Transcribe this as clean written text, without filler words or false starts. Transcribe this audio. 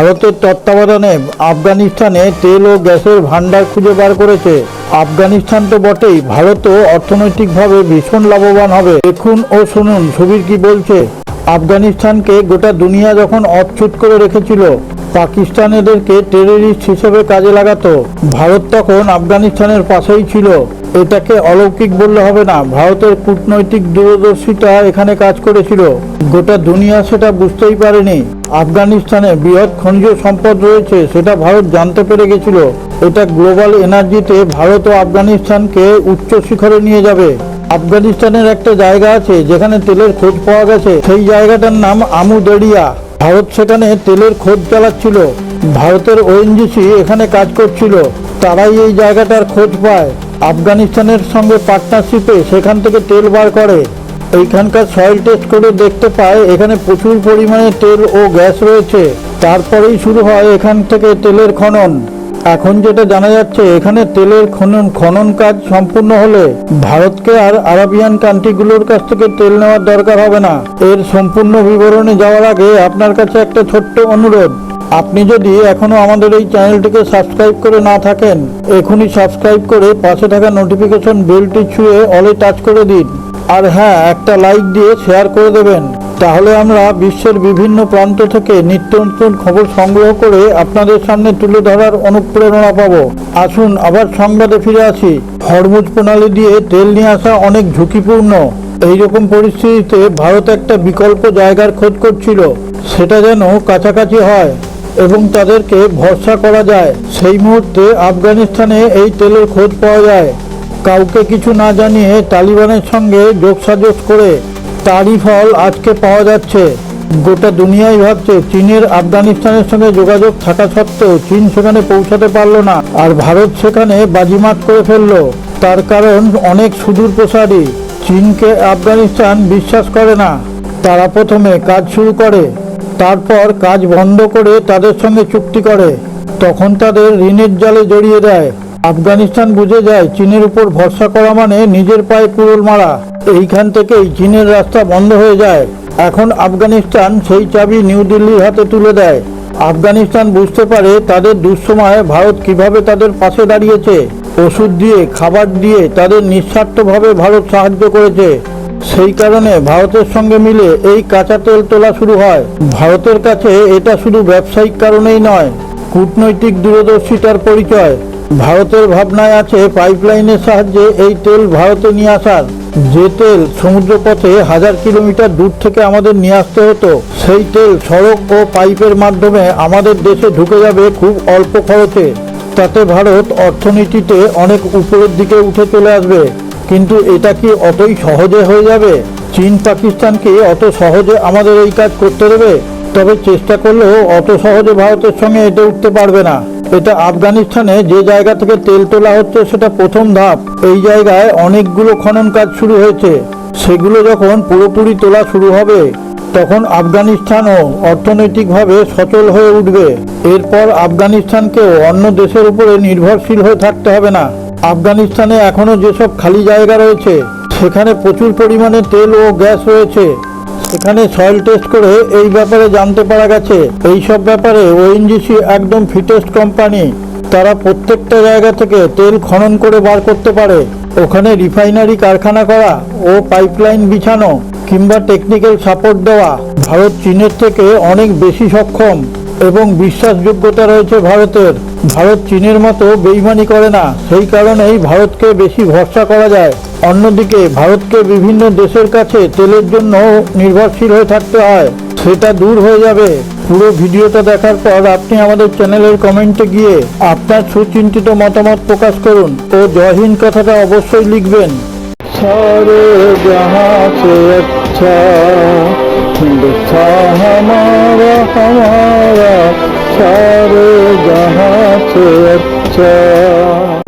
ভারতের তত্ত্বাবধানে আফগানিস্তানে তেল ও গ্যাসের ভান্ডার খুঁজে বার করেছে। আফগানিস্তান তো বটেই, ভারতও অর্থনৈতিকভাবে ভীষণ লাভবান হবে। দেখুন ও শুনুন সুবীর কি বলছে। আফগানিস্তানকে গোটা দুনিয়া যখন অচ্ছুত করে রেখেছিল, পাকিস্তান এদেরকে টেররিস্ট হিসেবে কাজে লাগাতো, ভারত তখন আফগানিস্তানের পাশেই ছিল। এটাকে অলৌকিক বললে হবে না, ভারতের কূটনৈতিক দূরদর্শিতা এখানে কাজ করেছিল। গোটা দুনিয়া সেটা বুঝতেই পারেনি। আফগানিস্তানে বৃহৎ খনিজ সম্পদ রয়েছে, সেটা ভারত জানতে পেরে গেছিল। এটা গ্লোবাল এনার্জিতে ভারত ও আফগানিস্তানকে উচ্চ শিখরে নিয়ে যাবে। আফগানিস্তানের একটা জায়গা আছে যেখানে তেলের খোঁজ পাওয়া গেছে, সেই জায়গাটার নাম আমু দরিয়া। ভারত সেখানে তেলের খোঁজ চালাচ্ছিল, ভারতের ওএনজিসি এখানে কাজ করছিল, তারাই এই জায়গাটার খোঁজ পায়। আফগানিস্তানের সঙ্গে পার্টনারশিপে সেখান থেকে তেল বার করে। এইখানকার সয়েল টেস্ট করে দেখতে পায় এখানে প্রচুর পরিমাণে তেল ও গ্যাস রয়েছে। তারপরেই শুরু হয় এখান থেকে তেলের খনন। এখন যেটা জানা যাচ্ছে, এখানে তেলের খনন কাজ সম্পূর্ণ হলে ভারতকে আর আরাবিয়ান কান্ট্রিগুলোর কাছ থেকে তেল নেওয়ার দরকার হবে না। এর সম্পূর্ণ বিবরণে যাওয়ার আগে আপনার কাছে একটা ছোট্ট অনুরোধ, আপনি যদি এখনো আমাদের এই চ্যানেলটিকে সাবস্ক্রাইব করে না থাকেন, এখনই সাবস্ক্রাইব করে পাশে থাকা নোটিফিকেশন বেলটি ছুঁয়ে অলে টাচ করে দিন। আর হ্যাঁ, একটা লাইক দিয়ে শেয়ার করে দেবেন, তাহলে আমরা বিশ্বের বিভিন্ন প্রান্ত থেকে নিত্য নতুন খবর সংগ্রহ করে আপনাদের সামনে তুলে ধরার অনুপ্রেরণা পাব। আসুন আবার সংবাদে ফিরে আসি। হরমুজ প্রণালী দিয়ে তেল নিয়ে আসা অনেক ঝুঁকিপূর্ণ। এইরকম পরিস্থিতিতে ভারত একটা বিকল্প জায়গার খোঁজ করছিল, সেটা যেন কাছাকাছি হয় এবং তাদেরকে ভরসা করা যায়। সেই মুহূর্তে আফগানিস্তানে এই তেলের খোঁজ পাওয়া যায়, কাউকে কিছু না জানিয়ে তালিবানের সঙ্গে যোগসাজশ করে। তারই ফল আজকে পাওয়া যাচ্ছে। গোটা দুনিয়াই ভাবছে চীনের আফগানিস্তানের সঙ্গে যোগাযোগ থাকা সত্ত্বেও চীন সেখানে পৌঁছাতে পারলো না, আর ভারত সেখানে বাজিমাত করে ফেললো। তার কারণ অনেক সুদূর প্রসারী। চীনকে আফগানিস্তান বিশ্বাস করে না। তারা প্রথমে কাজ শুরু করে, তারপর কাজ বন্ধ করে তাদের সঙ্গে চুক্তি করে, তখন তাদের ঋণের জালে জড়িয়ে দেয়। আফগানিস্তান বুঝে যায় চীনের উপর ভরসা করা মানে নিজের পায়ে কুড়োল মারা। এইখান থেকেই চীনের রাস্তা বন্ধ হয়ে যায়। এখন আফগানিস্তান সেই চাবি নিউ দিল্লির হাতে তুলে দেয়। আফগানিস্তান বুঝতে পারে তাদের দুঃসময়ে ভারত কিভাবে তাদের পাশে দাঁড়িয়েছে। ওষুধ দিয়ে, খাবার দিয়ে তাদের নিঃস্বার্থভাবে ভারত সাহায্য করেছে। সেই কারণে ভারতের সঙ্গে মিলে এই কাঁচা তেল তোলা শুরু হয়। ভারতের কাছে এটা শুধু ব্যবসায়িক কারণেই নয়, কূটনৈতিক দূরদর্শিতার পরিচয়। ভারতের ভাবনায় আছে পাইপলাইনের সাহায্যে এই তেল ভারতে নিয়ে আসার। যে তেল সমুদ্রপথে 1000 কিলোমিটার দূর থেকে আমাদের নিয়ে আসতে হতো, সেই তেল সড়ক ও পাইপের মাধ্যমে আমাদের দেশে ঢুকে যাবে খুব অল্প খরচে। তাতে ভারত অর্থনীতিতে অনেক উপরের দিকে উঠে চলে আসবে। কিন্তু এটা কি অতই সহজে হয়ে যাবে? চীন পাকিস্তানকে অত সহজে আমাদের এই কাজ করতে দেবে? তবে চেষ্টা করলেও অত সহজে ভারতের সঙ্গে এটে উঠতে পারবে না। এটা আফগানিস্তানে যে জায়গা থেকে তেল তোলা হচ্ছে সেটা প্রথম ধাপ। এই জায়গায় অনেকগুলো খনন কাজ শুরু হয়েছে। সেগুলো যখন পুরোপুরি তোলা শুরু হবে, তখন আফগানিস্তানও অর্থনৈতিকভাবে সচল হয়ে উঠবে। এরপর আফগানিস্তানকেও অন্য দেশের উপরে নির্ভরশীল হয়ে থাকতে হবে না। আফগানিস্তানে এখনও যেসব খালি জায়গা রয়েছে, সেখানে প্রচুর পরিমাণে তেল ও গ্যাস রয়েছে। সেখানে সয়েল টেস্ট করে এই ব্যাপারে জানতে পারা গেছে। এই সব ব্যাপারে ওএনজিসি একদম ফিটেস্ট কোম্পানি। তারা প্রত্যেকটা জায়গা থেকে তেল খনন করে বার করতে পারে। ওখানে রিফাইনারি কারখানা করা ও পাইপলাইন বিছানো কিংবা টেকনিক্যাল সাপোর্ট দেওয়া ভারত চীনের থেকে অনেক বেশি সক্ষম এবং বিশ্বাসযোগ্যতা রয়েছে ভারতের। ভারত চীনের মতো বেইমানি করে না, সেই কারণেই ভারতকে বেশি ভরসা করা যায়। অন্যদিকে ভারতকে বিভিন্ন দেশের কাছে তেলের জন্য নির্ভরশীল হয়ে থাকতে হয়, সেটা দূর হয়ে যাবে। পুরো ভিডিওটা দেখার পর আপনি আমাদের চ্যানেলের কমেন্টে গিয়ে আপনার সুচিন্তিত মতামত প্রকাশ করুন ও জয় হিন্দ কথাটা অবশ্যই লিখবেন। সারে জাহাঁ সে আচ্ছা হিন্দুস্তান হামারা হামারা, सारे जहां से अच्छा।